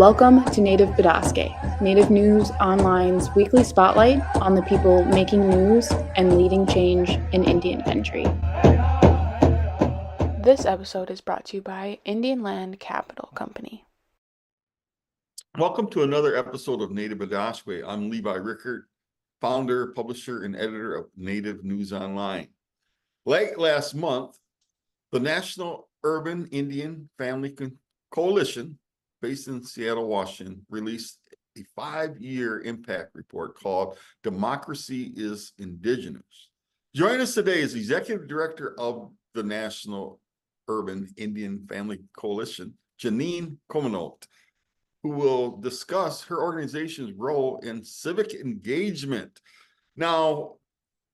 Welcome to Native Bidaske, Native News Online's weekly spotlight on the people making news and leading change in Indian country. This episode is brought to you by Indian Land Capital Company. Welcome to another episode of Native Bidaske. I'm Levi Rickert, founder, publisher, and editor of Native News Online. Late last month, the National Urban Indian Family Coalition, based in Seattle, Washington, released a 5-year impact report called Democracy is Indigenous. Joining us today is Executive Director of the National Urban Indian Family Coalition, Janeen Comenote, who will discuss her organization's role in civic engagement. Now,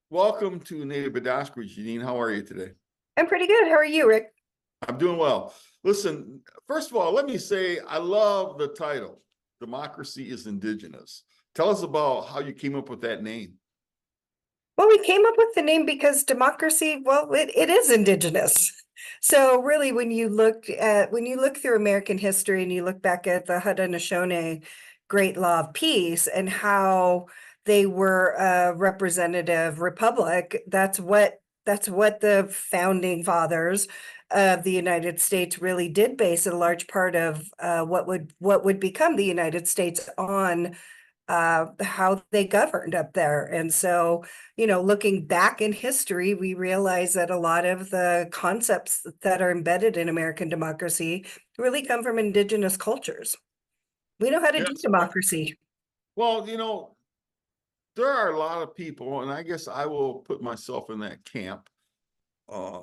welcome to Native Bidaske, Janeen. How are you today? I'm pretty good. How are you, Rick? I'm doing well. Listen, first of all, let me say I love the title, Democracy is Indigenous. Tell us about how you came up with that name. Well, we came up with the name because democracy, well, it is indigenous. So really, when you look through American history and you look back at the Haudenosaunee Great Law of Peace and how they were a representative republic, that's what the founding fathers of the United States really did base a large part of what would become the United States on how they governed up there. And so, looking back in history, we realize that a lot of the concepts that are embedded in American democracy really come from indigenous cultures. We know how to do democracy. Well, there are a lot of people, and I guess I will put myself in that camp,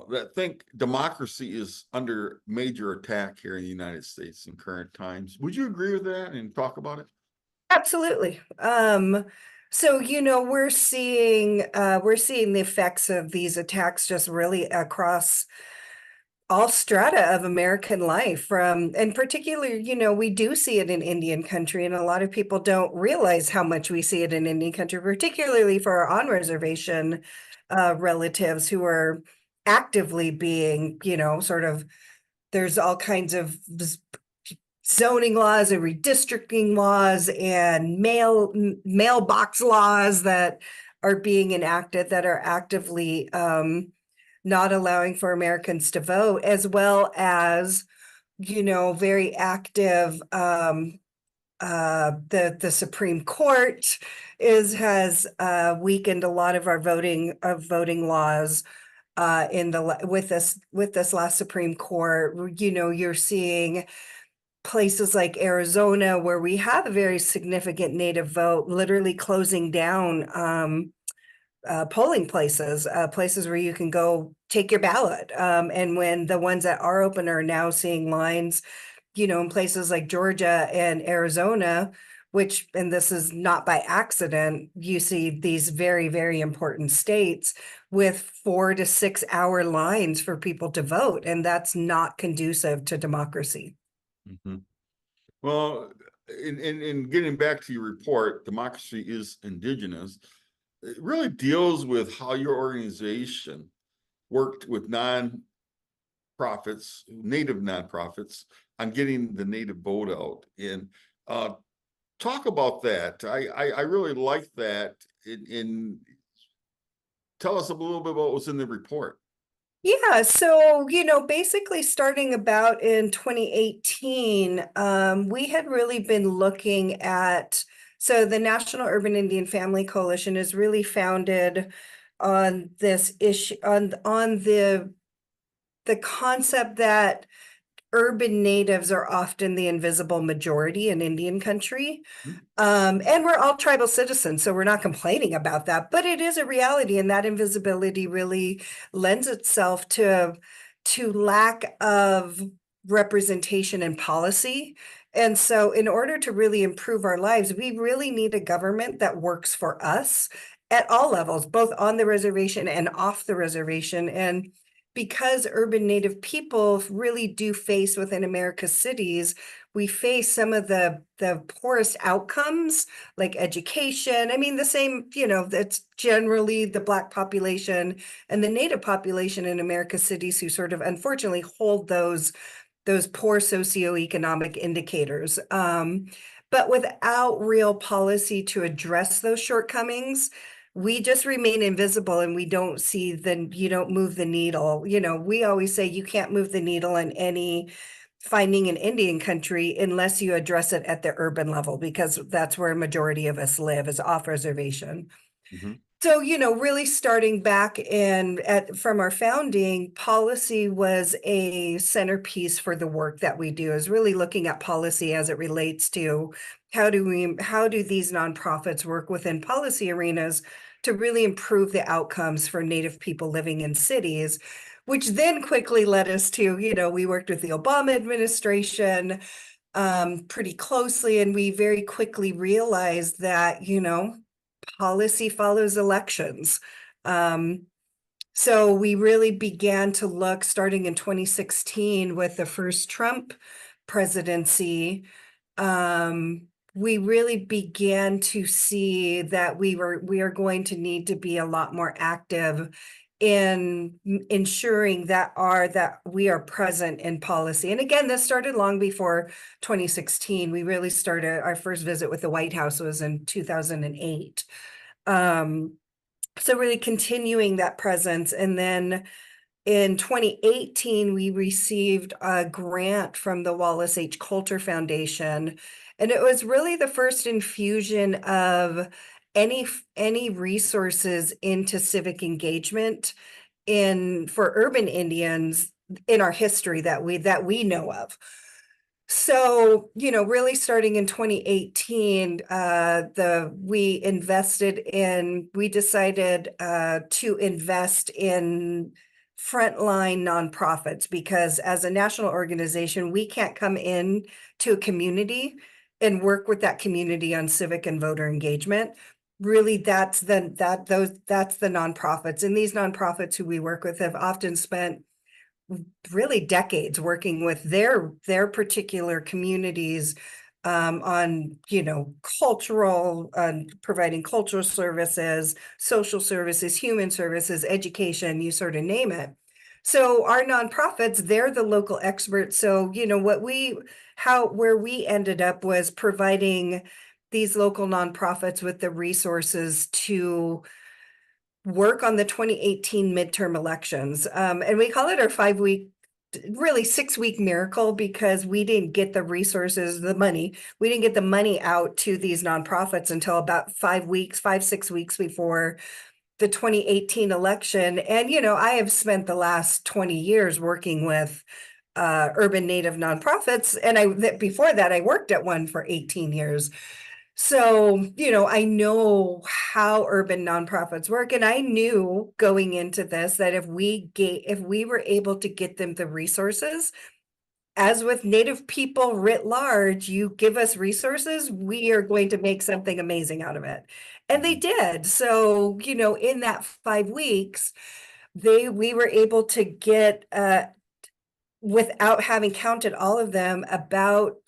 that think democracy is under major attack here in the United States in current times. Would you agree with that and talk about it? Absolutely. So we're seeing the effects of these attacks just really across all strata of American life, and particularly, we do see it in Indian country, and a lot of people don't realize how much we see it in Indian country, particularly for our on-reservation relatives who are actively being, there's all kinds of zoning laws and redistricting laws and mailbox laws that are being enacted that are actively not allowing for Americans to vote, as well as very active the Supreme Court has weakened a lot of our voting laws with this last Supreme Court. You're seeing places like Arizona, where we have a very significant Native vote, literally closing down polling places where you can go take your ballot. And when the ones that are open are now seeing lines, in places like Georgia and Arizona, and this is not by accident, you see these very, very important states with 4 to 6 hour lines for people to vote. And that's not conducive to democracy. Mm-hmm. Well, in getting back to your report, Democracy is Indigenous, it really deals with how your organization worked with native nonprofits, on getting the native vote out. And talk about that. I really like that. Tell us a little bit about what was in the report. Yeah, so, basically starting about in 2018, we had really been looking at, so the National Urban Indian Family Coalition is really founded on this issue, on the concept that urban natives are often the invisible majority in Indian country. And we're all tribal citizens, so we're not complaining about that, but it is a reality, and that invisibility really lends itself to lack of representation and policy. And so in order to really improve our lives, we really need a government that works for us at all levels, both on the reservation and off the reservation. And because urban Native people really do face within America's cities, we face some of the poorest outcomes, like education. I mean, the same, that's generally the Black population and the Native population in America's cities who sort of unfortunately hold those those poor socioeconomic indicators. But without real policy to address those shortcomings, we just remain invisible, and we don't see you don't move the needle. We always say you can't move the needle in any finding an Indian country unless you address it at the urban level, because that's where a majority of us live, is off reservation. Mhm. So, really starting back from our founding, policy was a centerpiece for the work that we do, is really looking at policy as it relates to how do these nonprofits work within policy arenas to really improve the outcomes for Native people living in cities, which then quickly led us to, we worked with the Obama administration pretty closely, and we very quickly realized that, policy follows elections. So we really began to look, starting in 2016 with the first Trump presidency. We really began to see that we are going to need to be a lot more active in ensuring that we are present in policy. And again, this started long before 2016. We really started, our first visit with the White House was in 2008. So really continuing that presence. And then in 2018, we received a grant from the Wallace H. Coulter Foundation. And it was really the first infusion of any resources into civic engagement for urban Indians in our history that we know of. So, really starting in 2018, we decided to invest in frontline nonprofits, because as a national organization, we can't come in to a community and work with that community on civic and voter engagement. Really, that's the nonprofits, and these nonprofits who we work with have often spent really decades working with their particular communities on cultural, providing cultural services, social services, human services, education, you sort of name it. So our nonprofits, they're the local experts. So where we ended up was providing these local nonprofits with the resources to work on the 2018 midterm elections. And we call it our 5-week, really 6-week miracle, because we didn't get the resources, the money. We didn't get the money out to these nonprofits until about 5-6 weeks before the 2018 election. And, I have spent the last 20 years working with urban Native nonprofits. And before that, I worked at one for 18 years. So, I know how urban nonprofits work, and I knew going into this that if we were able to get them the resources, as with Native people writ large, you give us resources, we are going to make something amazing out of it. And they did. So, in that 5 weeks, we were able to get, without having counted all of them, about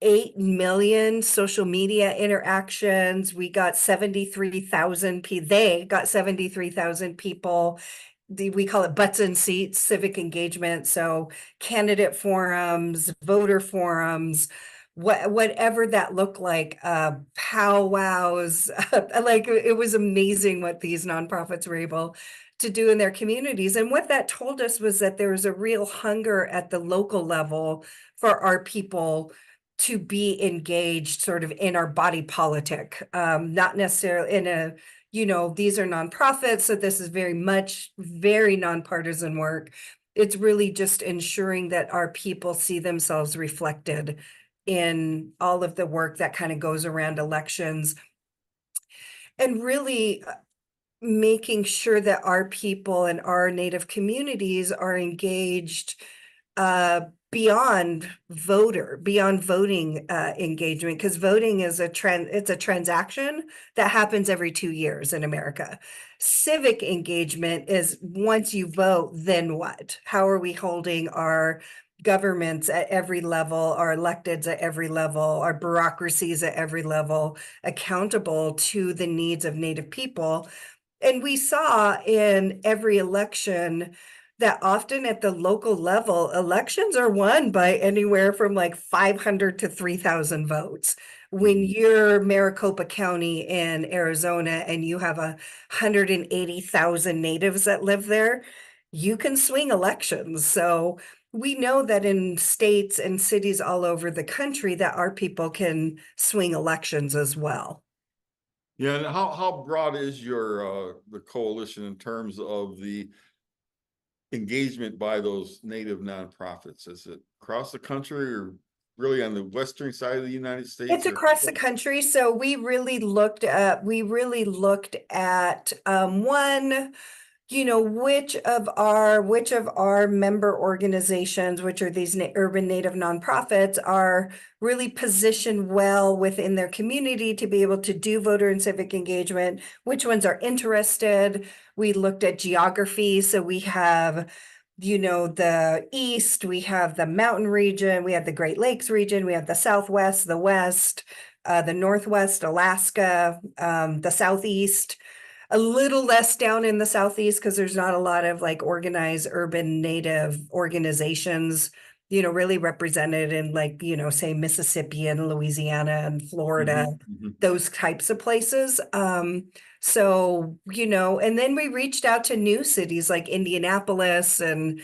8 million social media interactions. We got 73,000 they got 73,000 people. We call it butts and seats, civic engagement. So candidate forums, voter forums, whatever that looked like, powwows. Like, it was amazing what these nonprofits were able to do in their communities. And what that told us was that there was a real hunger at the local level for our people to be engaged sort of in our body politic, not necessarily in a, these are nonprofits, so this is very nonpartisan work. It's really just ensuring that our people see themselves reflected in all of the work that kind of goes around elections, and really making sure that our people and our Native communities are engaged beyond voting engagement, because voting is it's a transaction that happens every 2 years in America. Civic engagement is, once you vote, then what? How are we holding our governments at every level, our electeds at every level, our bureaucracies at every level accountable to the needs of Native people? And we saw in every election that often at the local level, elections are won by anywhere from like 500 to 3,000 votes. When Mhm. you're Maricopa County in Arizona and you have 180,000 natives that live there, you can swing elections. So we know that in states and cities all over the country that our people can swing elections as well. Yeah, and how broad is your the coalition in terms of the engagement by those Native nonprofits? Is it across the country or really on the western side of the United States? It's Or across the country, so we really looked at one, which of our member organizations, which are these urban native nonprofits, are really positioned well within their community to be able to do voter and civic engagement, which ones are interested. We looked at geography, so we have the East, we have the mountain region, we have the Great Lakes region, we have the Southwest, the West, the Northwest, Alaska, the Southeast, a little less down in the Southeast because there's not a lot of like organized urban native organizations, really represented in like, say Mississippi and Louisiana and Florida, those types of places. And then we reached out to new cities like Indianapolis and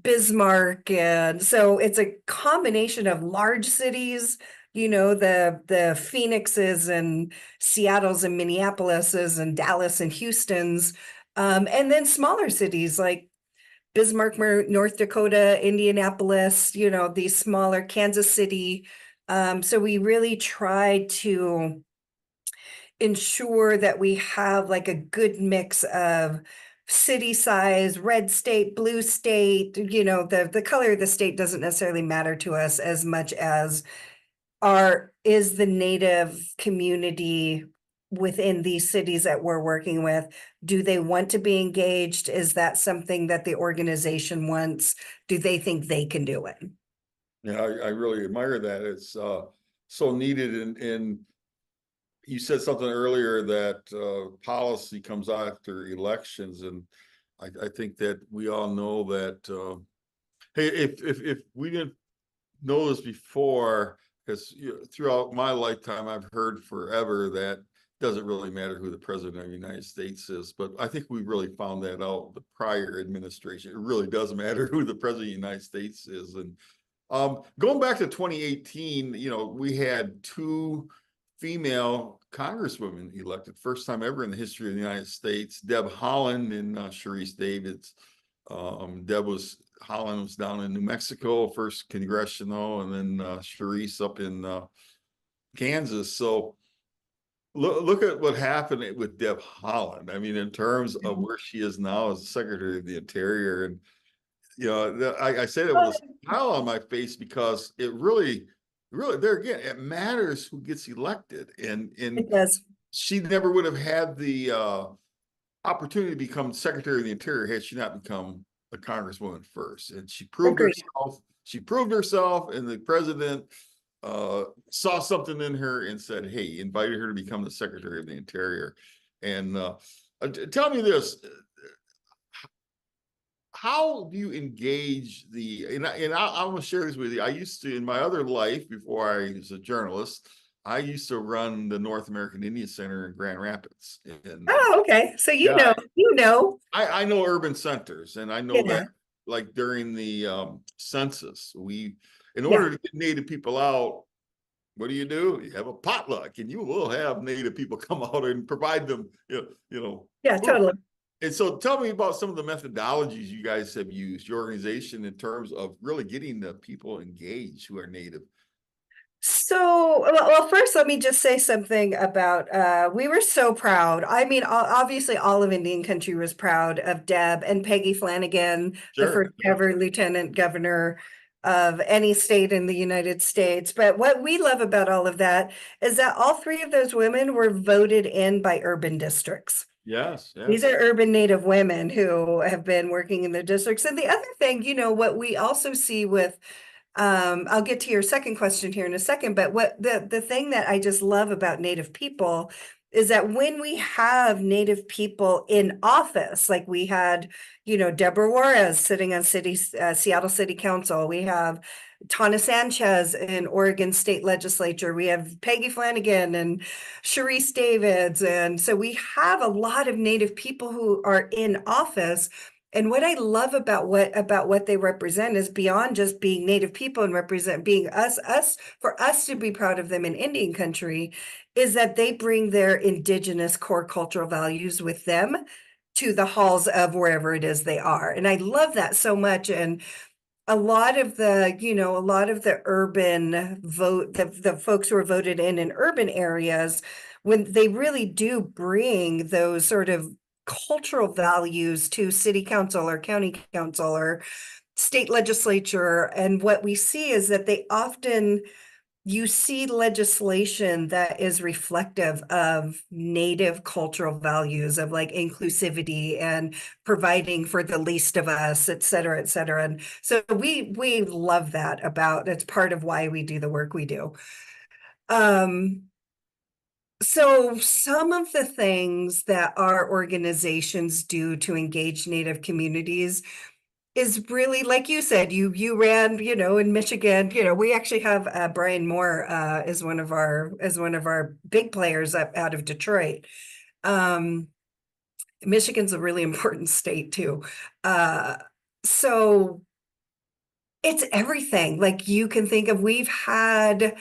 Bismarck. And so it's a combination of large cities, the Phoenixes and Seattle's and Minneapolis's and Dallas and Houston's, and then smaller cities like Bismarck, North Dakota, Indianapolis, these smaller Kansas City. So we really try to ensure that we have like a good mix of city size, red state, blue state, the color of the state doesn't necessarily matter to us as much as is the Native community within these cities that we're working with, do they want to be engaged? Is that something that the organization wants? Do they think they can do it? Yeah, I really admire that. It's so needed. And you said something earlier that policy comes after elections, and I think that we all know that. Hey, if we didn't know this before, because throughout my lifetime, I've heard forever that doesn't really matter who the president of the United States is. But I think we really found that out the prior administration. It really does matter who the president of the United States is. And going back to 2018, we had two female congresswomen elected, first time ever in the history of the United States, Deb Haaland and Sharice Davids. Holland was down in New Mexico, first congressional, and then Sharice up in Kansas. So look at what happened with Deb Haaland. I mean, in terms of where she is now as Secretary of the Interior. And, I say that with a smile on my face because it really, there again, it matters who gets elected. And It does. she never would have had the opportunity to become Secretary of the Interior had she not become a congresswoman first. And she proved Agreed. herself. She proved herself, and the president saw something in her and said, "Hey," invited her to become the Secretary of the Interior. And tell me this: how do you engage and I'm going to share this with you. I used to, in my other life, before I was a journalist, I used to run the North American Indian Center in Grand Rapids. And Oh, okay. So yeah, I know urban centers, and I know Yeah. that like during the census, in Yeah. order to get Native people out, what do? You have a potluck, and you will have Native people come out and provide them, Yeah, food. totally. And so tell me about some of the methodologies you guys have used, your organization, in terms of really getting the people engaged who are Native. So, well, first, let me just say something about, we were so proud. I mean, obviously, all of Indian country was proud of Deb and Peggy Flanagan, the Sure. first ever lieutenant governor of any state in the United States. But what we love about all of that is that all three of those women were voted in by urban districts. Yes. These are urban Native women who have been working in the districts. And the other thing, what we also see with, I'll get to your second question here in a second, but what the thing that I just love about Native people is that when we have Native people in office, like we had, Deborah Juarez sitting on Seattle City Council, we have Tana Sanchez in Oregon State Legislature, we have Peggy Flanagan and Sharice Davids, and so we have a lot of Native people who are in office. And what I love about what they represent is beyond just being Native people and represent being for us to be proud of them in Indian country, is that they bring their Indigenous core cultural values with them to the halls of wherever it is they are. And I love that so much. And a lot of the urban vote, the folks who are voted in urban areas, when they really do bring those sort of cultural values to city council or county council or state legislature. And what we see is that you see legislation that is reflective of Native cultural values of like inclusivity and providing for the least of us, et cetera, et cetera. And so we love that it's part of why we do the work we do. So some of the things that our organizations do to engage Native communities is really, like you said, you ran, in Michigan, we actually have Brian Moore is one of our big players out of Detroit. Michigan's a really important state too. So it's everything. Like you can think of, we've had,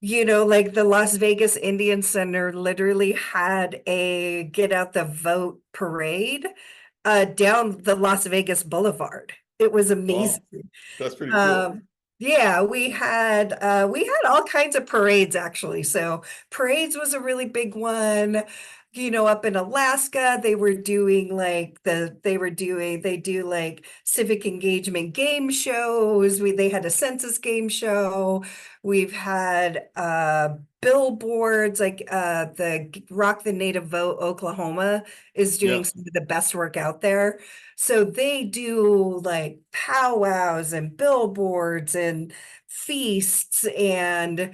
like the Las Vegas Indian Center literally had a get out the vote parade down the Las Vegas Boulevard. It was amazing. Wow, that's pretty cool. Yeah, we had all kinds of parades actually. So parades was a really big one. Up in Alaska, they do like civic engagement game shows. They had a census game show. We've had billboards, like the Rock the Native Vote Oklahoma is doing Yeah. some of the best work out there. So they do like powwows and billboards and feasts and,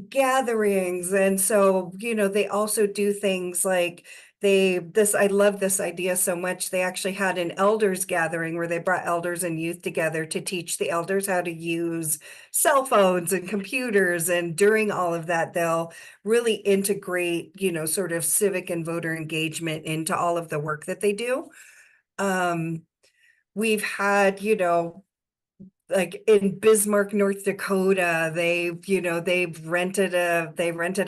gatherings. And so, they also do things like I love this idea so much. They actually had an elders gathering where they brought elders and youth together to teach the elders how to use cell phones and computers. And during all of that, they'll really integrate, sort of civic and voter engagement into all of the work that they do. We've had, like in Bismarck, North Dakota, they rented a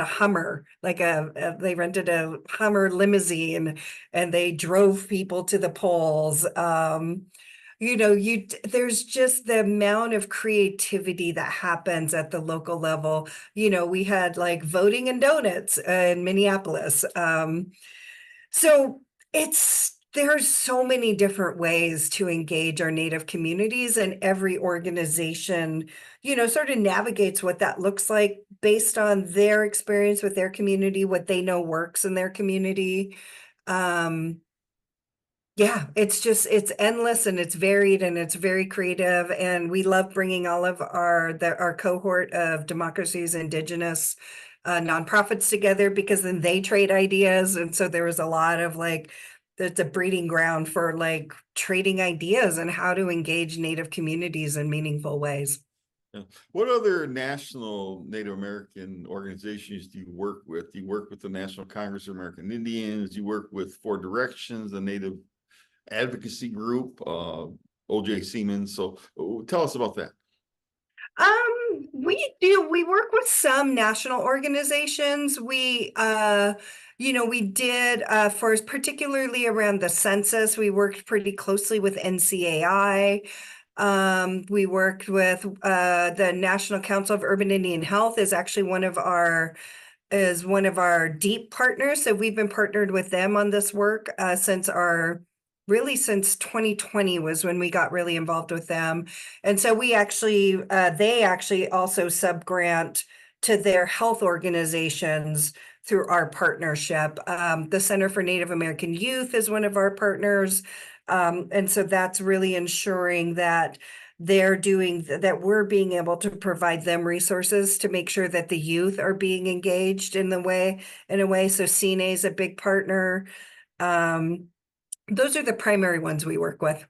Hummer, they rented a Hummer limousine and they drove people to the polls. There's just the amount of creativity that happens at the local level. We had like voting and donuts in Minneapolis. So there's so many different ways to engage our Native communities, and every organization, sort of navigates what that looks like based on their experience with their community, what they know works in their community. Yeah, it's endless and it's varied and it's very creative. And we love bringing all of our cohort of democracies, Indigenous nonprofits together, because then they trade ideas. And so there was a lot of that's a breeding ground for like trading ideas and how to engage Native communities in meaningful ways. Yeah. What other national Native American organizations do you work with? Do you work with the National Congress of American Indians? You work with Four Directions, the Native Advocacy Group, OJ Siemens. So tell us about that. We work with some national organizations. We did for particularly around the census, we worked pretty closely with NCAI. We worked with the National Council of Urban Indian Health is actually one of our deep partners. So we've been partnered with them on this work since 2020 was when we got really involved with them. And so they actually also subgrant to their health organizations through our partnership. The Center for Native American Youth is one of our partners. And so that's really ensuring that they're doing that we're being able to provide them resources to make sure that the youth are being engaged in a way. So CNA is a big partner. Those are the primary ones we work with.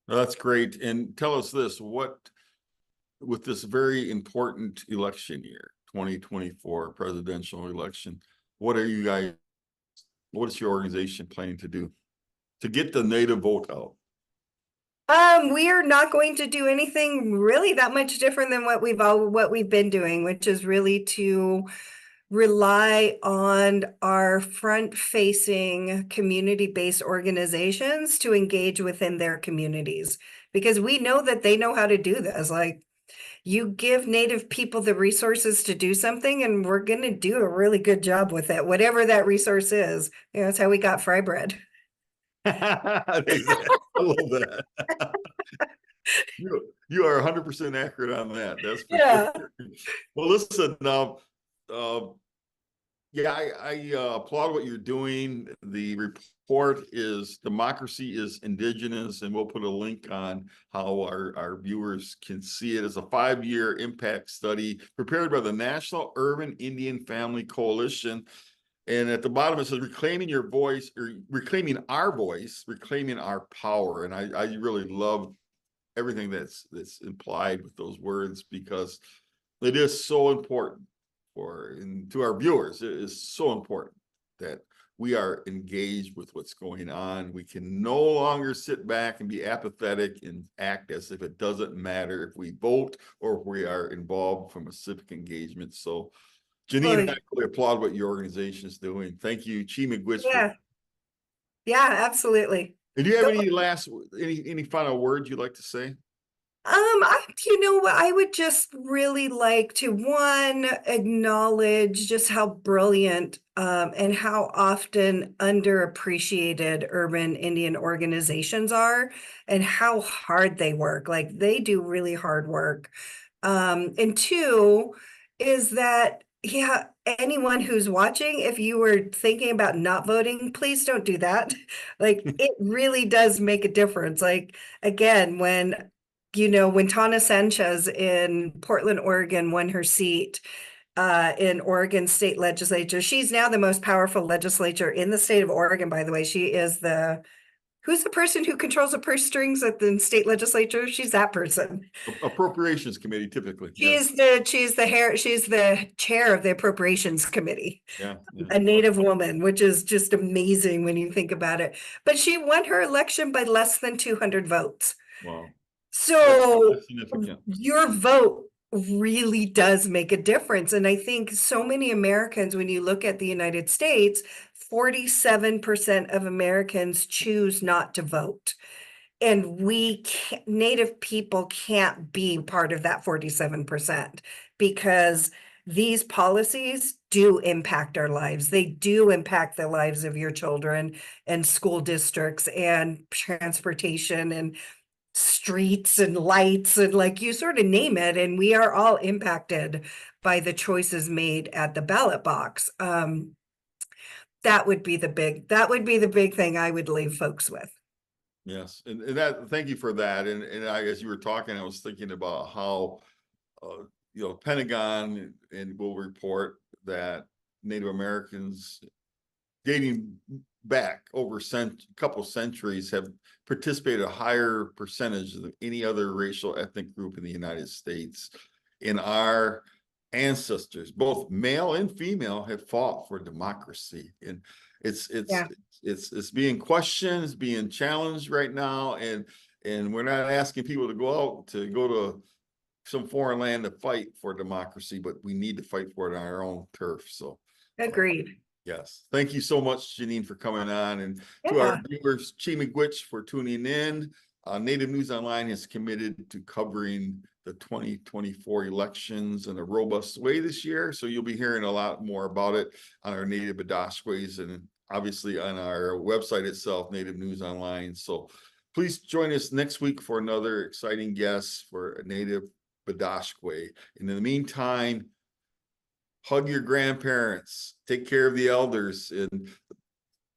That's great. And tell us this, with this very important election year, 2024 presidential election, what is your organization planning to do to get the Native vote out? We are not going to do anything really that much different than what we've been doing, which is really to rely on our front-facing community-based organizations to engage within their communities, because we know that they know how to do this. Like, you give Native people the resources to do something, and we're going to do a really good job with it, whatever that resource is. That's how we got fry bread. I love that. You are 100% accurate on that. That's for sure. Well, listen, yeah, I applaud what you're doing. The report is Democracy is Indigenous, and we'll put a link on how our viewers can see it. It's a 5-year impact study prepared by the National Urban Indian Family Coalition. And at the bottom, it says reclaiming your voice, or reclaiming our voice, reclaiming our power. And I really love everything that's implied with those words, because it is so important to our viewers. It is so important that we are engaged with what's going on. We can no longer sit back and be apathetic and act as if it doesn't matter if we vote or if we are involved from a civic engagement. So Janeen, I really applaud what your organization is doing. Thank you, Chi McGuitch. Yeah, absolutely. And do you have any final words you'd like to say? I would just really like to, one, acknowledge just how brilliant and how often underappreciated urban Indian organizations are, and how hard they work. Like, they do really hard work. And two is that, yeah, anyone who's watching, if you were thinking about not voting, please don't do that. Like, it really does make a difference. Like, again, when Tana Sanchez in Portland, Oregon won her seat in Oregon State Legislature, she's now the most powerful legislature in the state of Oregon, by the way. She is who's the person who controls the purse strings at the state legislature? She's that person. Appropriations Committee, typically. She's the chair of the Appropriations Committee. Yeah. A Native woman, which is just amazing when you think about it. But she won her election by less than 200 votes. Wow. So significant. Your vote really does make a difference. And I think so many Americans, when you look at the United States, 47% of Americans choose not to vote. And Native people can't be part of that 47%, because these policies do impact our lives. They do impact the lives of your children, and school districts, and transportation, and streets, and lights, and like, you sort of name it, and we are all impacted by the choices made at the ballot box. That would be the big thing I would leave folks with. Yes, and thank you for that. And as you were talking, I was thinking about how Pentagon and will report that Native Americans, dating back over a couple centuries, have participated a higher percentage than any other racial ethnic group in the United States. And our ancestors, both male and female, have fought for democracy, and it's being questioned, it's being challenged right now, and we're not asking people to go to some foreign land to fight for democracy, but we need to fight for it on our own turf. So agreed. Yes. Thank you so much, Janeen, for coming on, and to our viewers, Chi McGuitch, for tuning in. Native News Online is committed to covering the 2024 elections in a robust way this year. So you'll be hearing a lot more about it on our Native Bidaskes, and obviously on our website itself, Native News Online. So please join us next week for another exciting guest for Native Bidaske. And in the meantime, hug your grandparents, take care of the elders, and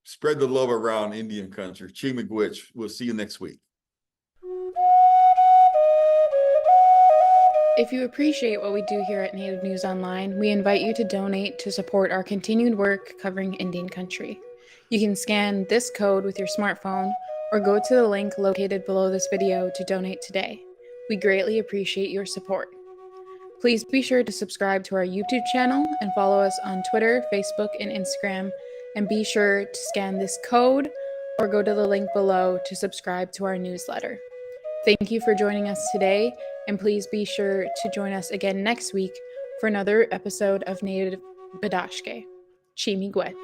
spread the love around Indian country. Chi McGuitch, we'll see you next week. If you appreciate what we do here at Native News Online, we invite you to donate to support our continued work covering Indian country. You can scan this code with your smartphone or go to the link located below this video to donate today. We greatly appreciate your support. Please be sure to subscribe to our YouTube channel and follow us on Twitter, Facebook, and Instagram. And be sure to scan this code or go to the link below to subscribe to our newsletter. Thank you for joining us today, and please be sure to join us again next week for another episode of Native Bidaske. Chimi Gwech.